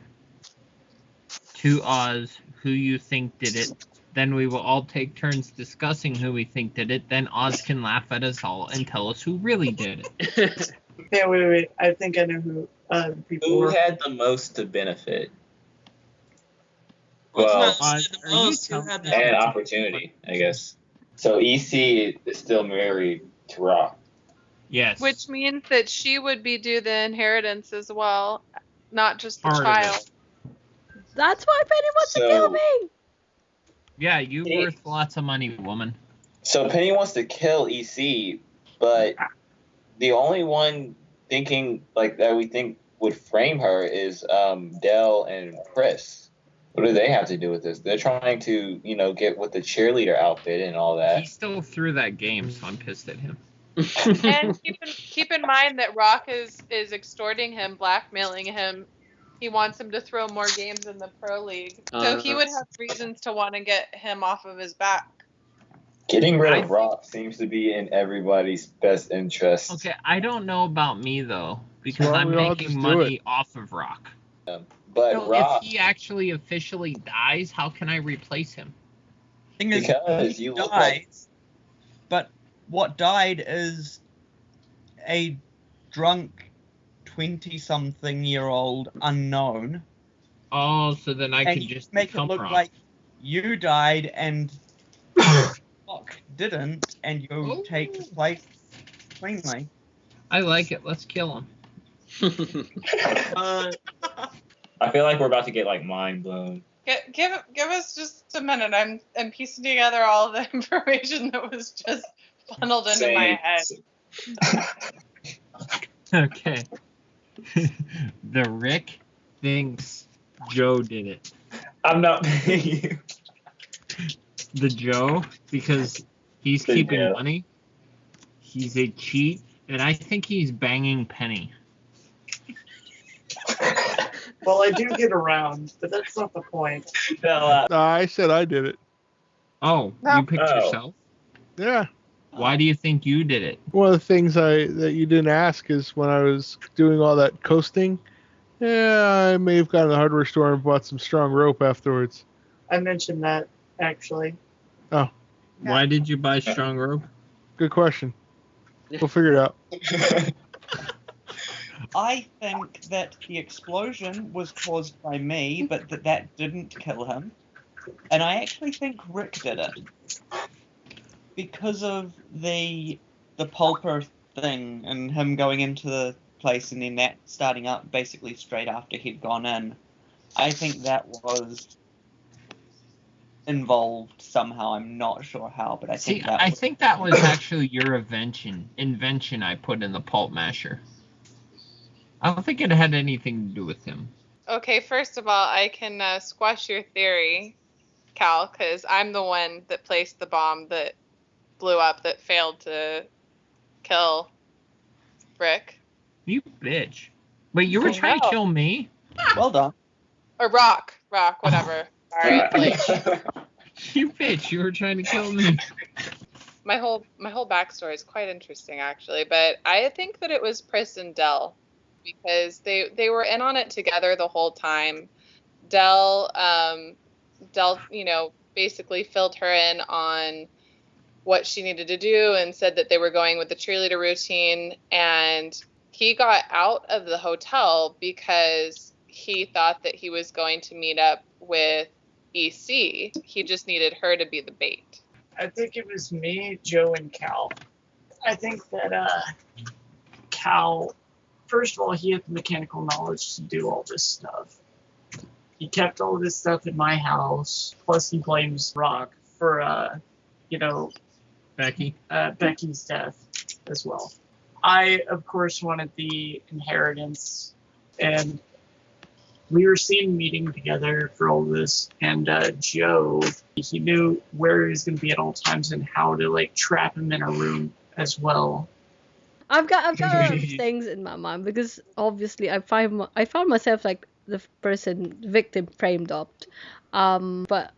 to Oz who you think did it. Then we will all take turns discussing who we think did it. Then Oz can laugh at us all and tell us who really did it. Yeah, wait. I think I know who people Who were. had the most to benefit? Well, Well, and opportunity, I guess. So EC is still married to Rock. Yes. Which means that she would be due the inheritance as well, not just the Part of child. That's why Penny wants to kill me. Yeah, you worth lots of money, woman. So Penny wants to kill EC, but the only one thinking like that we think would frame her is Dell and Chris. What do they have to do with this? They're trying to, get with the cheerleader outfit and all that. He still threw that game, so I'm pissed at him. And keep in mind that Rock is extorting him, blackmailing him. He wants him to throw more games in the pro league, so he would have reasons to want to get him off of his back. Getting rid of Rock seems to be in everybody's best interest. Okay, I don't know about me though, because Well, I'm we all making just do money it. off of Rock. But So Rock, if he actually officially dies, how can I replace him? Thing is, because he you look dies, but what died is a drunk 20-something-year-old unknown. Oh, so then I and can you just make it become look Rock. like you died and Rock didn't, and you take his place cleanly. I like it. Let's kill him. I feel like we're about to get mind blown. Give us just a minute. I'm piecing together all of the information that was just funneled into my head. Okay. The Rick thinks Joe did it. I'm not paying you. The Joe, because he's The keeping Joe. money. He's a cheat, and I think he's banging Penny. Well, I do get around, but that's not the point. I said I did it. Oh, No. you picked Oh. yourself? Yeah. Why do you think you did it? One of the things that you didn't ask is when I was doing all that coasting, I may have gone to the hardware store and bought some strong rope afterwards. I mentioned that, actually. Oh, Why did you buy strong rope? good question. We'll figure it out. I think that the explosion was caused by me, but that didn't kill him. And I actually think Rick did it. Because of the pulper thing and him going into the place and then that starting up basically straight after he'd gone in. I think that was involved somehow. I'm not sure how, but I think that was actually your invention I put in the pulp masher. I don't think it had anything to do with him. Okay, first of all, I can squash your theory, Cal, because I'm the one that placed the bomb that blew up that failed to kill Rick. You bitch. Wait, you were trying to kill me? Well done. Or Rock, whatever. Sorry. You bitch, you were trying to kill me. My whole backstory is quite interesting, actually, but I think that it was Pris and Dell because they were in on it together the whole time. Dell, basically filled her in on what she needed to do and said that they were going with the cheerleader routine, and he got out of the hotel because he thought that he was going to meet up with EC. He just needed her to be the bait. I think it was me, Joe, and Cal. I think that Cal, first of all, he had the mechanical knowledge to do all this stuff. He kept all this stuff in my house, plus he blames Rock for, Becky's death as well. I, of course, wanted the inheritance, and we were seen meeting together for all this, and Joe, he knew where he was going to be at all times and how to, trap him in a room as well. I've got a lot of things in my mind because obviously I found myself like the victim framed up. But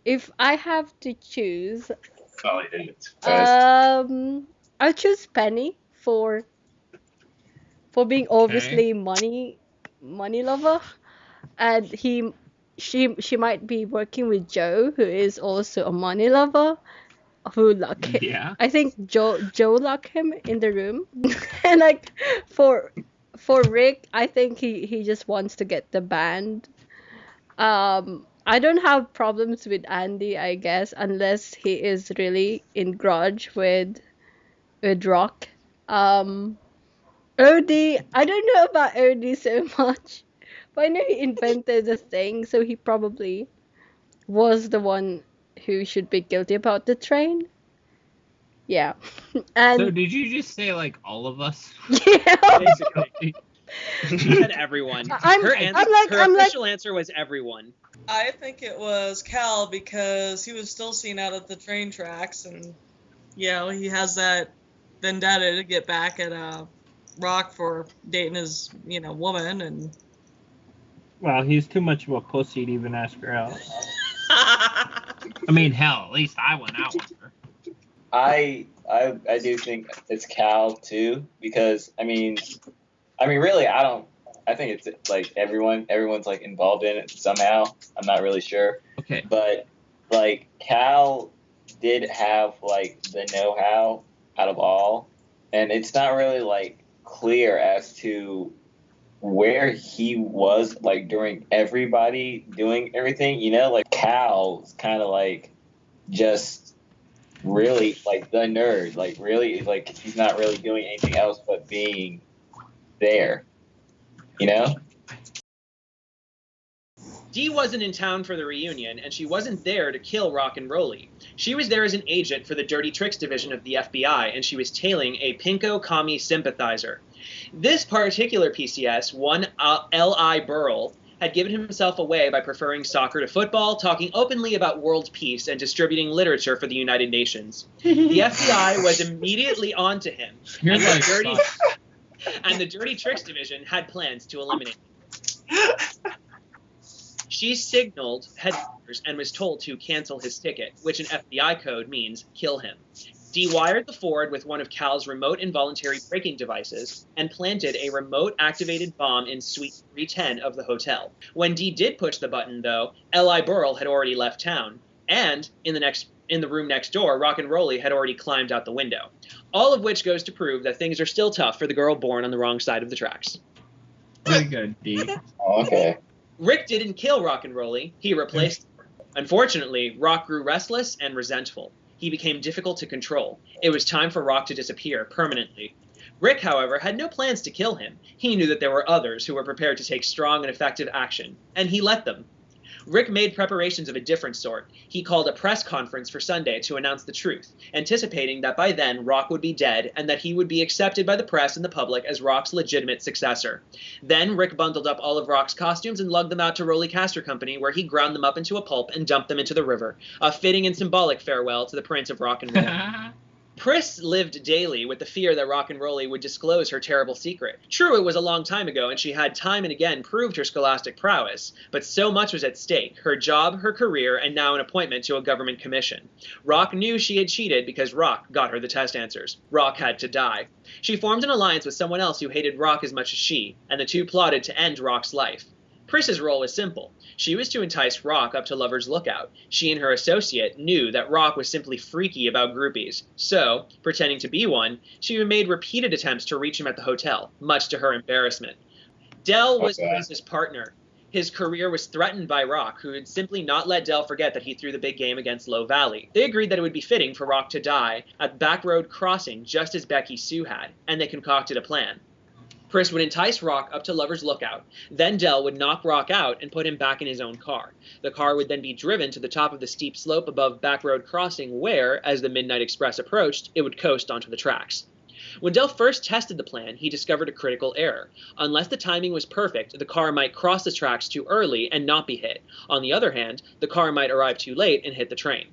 if I have to choose, I'll choose Penny for being obviously money lover, and she might be working with Joe, who is also a money lover, who locked him. Yeah. I think Joe locked him in the room, and for Rick, I think he just wants to get the band. I don't have problems with Andy, I guess, unless he is really in grudge with Rock. Erdy, I don't know about Erdy so much, but I know he invented the thing, so he probably was the one who should be guilty about the train. Yeah. And so did you just say all of us? Yeah. Basically. She said everyone. Her official answer was everyone. I think it was Cal because he was still seen out at the train tracks, and he has that vendetta to get back at Rock for dating his woman, and Well, he's too much of a pussy to even ask her out. I mean, hell, at least I went out with her. I do think it's Cal too, because I mean really I think it's everyone's involved in it somehow. I'm not really sure. Okay. But Cal did have the know-how out of all, and it's not really clear as to where he was during everybody doing everything, Cal's kind of just really the nerd, really he's not really doing anything else but being there, Dee wasn't in town for the reunion, and she wasn't there to kill Rock and Rolly. She was there as an agent for the Dirty Tricks division of the FBI, and she was tailing a Pinko commie sympathizer. This particular PCS, one L.I. Burrell, had given himself away by preferring soccer to football, talking openly about world peace, and distributing literature for the United Nations. The FBI was immediately onto him, and the Dirty Tricks division had plans to eliminate him. She signaled headquarters and was told to cancel his ticket, which in FBI code means kill him. Dee wired the Ford with one of Cal's remote involuntary braking devices and planted a remote-activated bomb in Suite 310 of the hotel. When Dee did push the button, though, L.I. Burrell had already left town, and in the room next door, Rock and Rolly had already climbed out the window. All of which goes to prove that things are still tough for the girl born on the wrong side of the tracks. Very good, D. Okay. Rick didn't kill Rock and Rolly, he replaced her. Unfortunately, Rock grew restless and resentful. He became difficult to control. It was time for Rock to disappear permanently. Rick, however, had no plans to kill him. He knew that there were others who were prepared to take strong and effective action, and he let them. Rick made preparations of a different sort. He called a press conference for Sunday to announce the truth, anticipating that by then Rock would be dead and that he would be accepted by the press and the public as Rock's legitimate successor. Then Rick bundled up all of Rock's costumes and lugged them out to Rolly Castor Company, where he ground them up into a pulp and dumped them into the river, a fitting and symbolic farewell to the Prince of Rock and Roll. Pris lived daily with the fear that Rock and Rolly would disclose her terrible secret. True, it was a long time ago, and she had time and again proved her scholastic prowess, but so much was at stake: her job, her career, and now an appointment to a government commission. Rock knew she had cheated because Rock got her the test answers. Rock had to die. She formed an alliance with someone else who hated Rock as much as she, and the two plotted to end Rock's life. Pris's role was simple. She was to entice Rock up to Lover's Lookout. She and her associate knew that Rock was simply freaky about groupies. So, pretending to be one, she made repeated attempts to reach him at the hotel, much to her embarrassment. Dell was Pris's partner. His career was threatened by Rock, who had simply not let Dell forget that he threw the big game against Low Valley. They agreed that it would be fitting for Rock to die at Back Road Crossing, just as Becky Sue had, and they concocted a plan. Pris would entice Rock up to Lover's Lookout. Then Dell would knock Rock out and put him back in his own car. The car would then be driven to the top of the steep slope above Back Road Crossing where, as the Midnight Express approached, it would coast onto the tracks. When Dell first tested the plan, he discovered a critical error. Unless the timing was perfect, the car might cross the tracks too early and not be hit. On the other hand, the car might arrive too late and hit the train.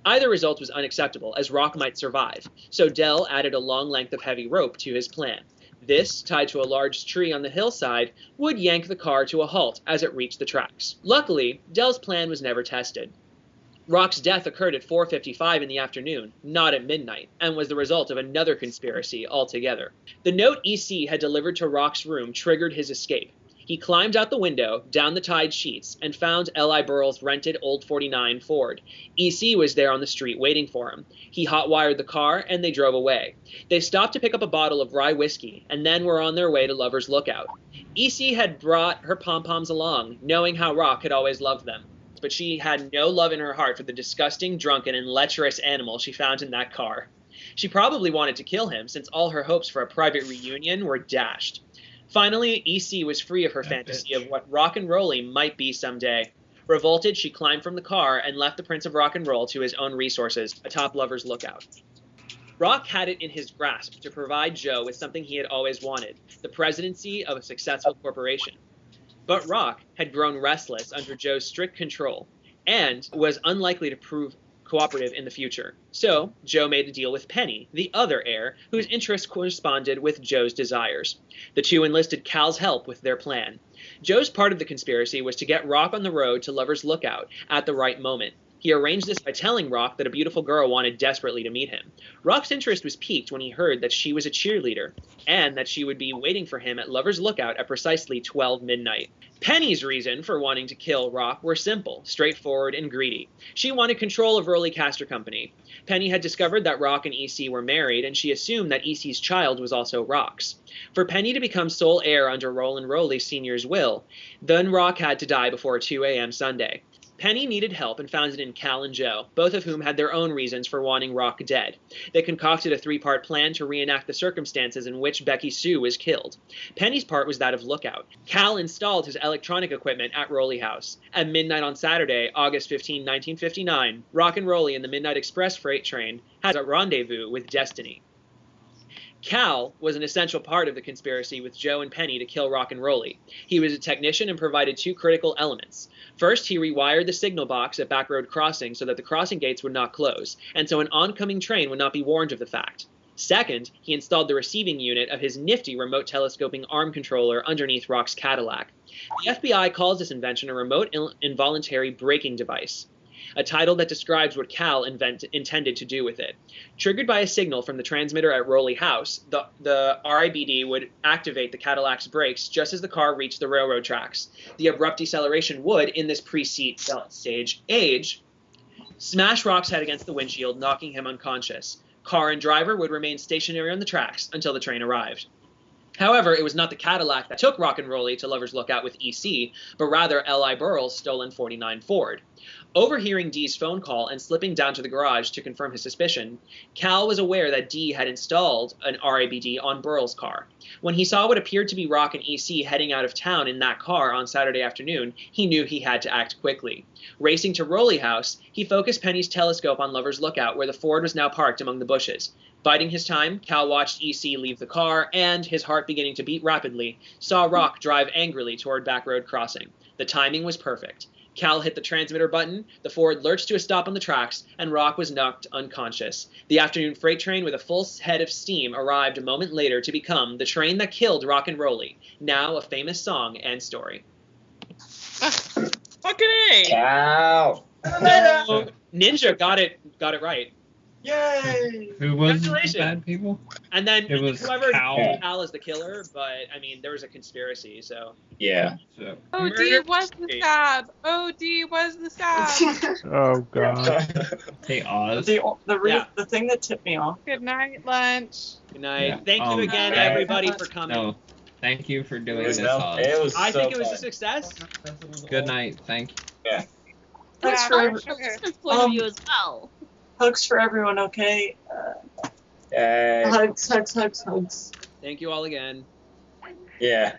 Either result was unacceptable, as Rock might survive, so Dell added a long length of heavy rope to his plan. This, tied to a large tree on the hillside, would yank the car to a halt as it reached the tracks. Luckily, Dell's plan was never tested. Rock's death occurred at 4:55 in the afternoon, not at midnight, and was the result of another conspiracy altogether. The note EC had delivered to Rock's room triggered his escape. He climbed out the window, down the tide sheets, and found L.I. Burrell's rented old 49 Ford. EC was there on the street waiting for him. He hot-wired the car, and they drove away. They stopped to pick up a bottle of rye whiskey, and then were on their way to Lover's Lookout. EC had brought her pom-poms along, knowing how Rock had always loved them. But she had no love in her heart for the disgusting, drunken, and lecherous animal she found in that car. She probably wanted to kill him, since all her hopes for a private reunion were dashed. Finally, EC was free of her fantasy of what Rock and Rolly might be someday. Revolted, she climbed from the car and left the Prince of Rock and Roll to his own resources, atop Lover's Lookout. Rock had it in his grasp to provide Joe with something he had always wanted, the presidency of a successful corporation. But Rock had grown restless under Joe's strict control, and was unlikely to prove cooperative in the future. So, Joe made a deal with Penny, the other heir, whose interests corresponded with Joe's desires. The two enlisted Cal's help with their plan. Joe's part of the conspiracy was to get Rock on the road to Lover's Lookout at the right moment. He arranged this by telling Rock that a beautiful girl wanted desperately to meet him. Rock's interest was piqued when he heard that she was a cheerleader, and that she would be waiting for him at Lover's Lookout at precisely 12 midnight. Penny's reason for wanting to kill Rock were simple, straightforward, and greedy. She wanted control of Rolly Castor Company. Penny had discovered that Rock and EC were married, and she assumed that EC's child was also Rock's. For Penny to become sole heir under Roland Rolly Sr.'s will, then Rock had to die before 2 a.m. Sunday. Penny needed help and found it in Cal and Joe, both of whom had their own reasons for wanting Rock dead. They concocted a 3-part plan to reenact the circumstances in which Becky Sue was killed. Penny's part was that of lookout. Cal installed his electronic equipment at Rolly House. At midnight on Saturday, August 15, 1959, Rock and Rolly and the Midnight Express freight train had a rendezvous with Destiny. Cal was an essential part of the conspiracy with Joe and Penny to kill Rock and Rolly. He was a technician and provided 2 critical elements. First, he rewired the signal box at Back Road Crossing so that the crossing gates would not close, and so an oncoming train would not be warned of the fact. Second, he installed the receiving unit of his nifty remote telescoping arm controller underneath Rock's Cadillac. The FBI calls this invention a remote involuntary braking device. a title that describes what Cal intended to do with it. Triggered by a signal from the transmitter at Rowley House, the RIBD would activate the Cadillac's brakes just as the car reached the railroad tracks. The abrupt deceleration would, in this pre-seat belt stage age, smash Rock's head against the windshield, knocking him unconscious. Car and driver would remain stationary on the tracks until the train arrived. However, it was not the Cadillac that took Rock and Rolly to Lover's Lookout with EC, but rather L.I. Burrell's stolen 49 Ford. Overhearing Dee's phone call and slipping down to the garage to confirm his suspicion, Cal was aware that Dee had installed an RIBD on Burrell's car. When he saw what appeared to be Rock and EC heading out of town in that car on Saturday afternoon, he knew he had to act quickly. Racing to Rowley House, he focused Penny's telescope on Lover's Lookout, where the Ford was now parked among the bushes. Biding his time, Cal watched EC leave the car and, his heart beginning to beat rapidly, saw Rock drive angrily toward Backroad Crossing. The timing was perfect. Cal hit the transmitter button, the Ford lurched to a stop on the tracks, and Rock was knocked unconscious. The afternoon freight train with a full head of steam arrived a moment later to become the train that killed Rock and Rolly, now a famous song and story. Fucking A! Cow. Ninja got it right. Yay! Who was the Congratulations. bad people? And then It was whoever Cal. Cal is the killer, but I mean there was a conspiracy, so Yeah. So, Oh, D Murder was the case. stab. Oh, D was the stab. Oh god. hey, Oz. The thing that tipped me off. Good night, lunch. good night. Yeah. Thank you again, yeah. everybody, for coming. No, thank you for doing It was this, so- Oz. it was I so think it was a fun. success. Good night. Thank you. Hugs Yeah, for every- okay. Business point of view as well. Hugs for everyone, okay? Yay. Hugs. Thank you all again. Yeah.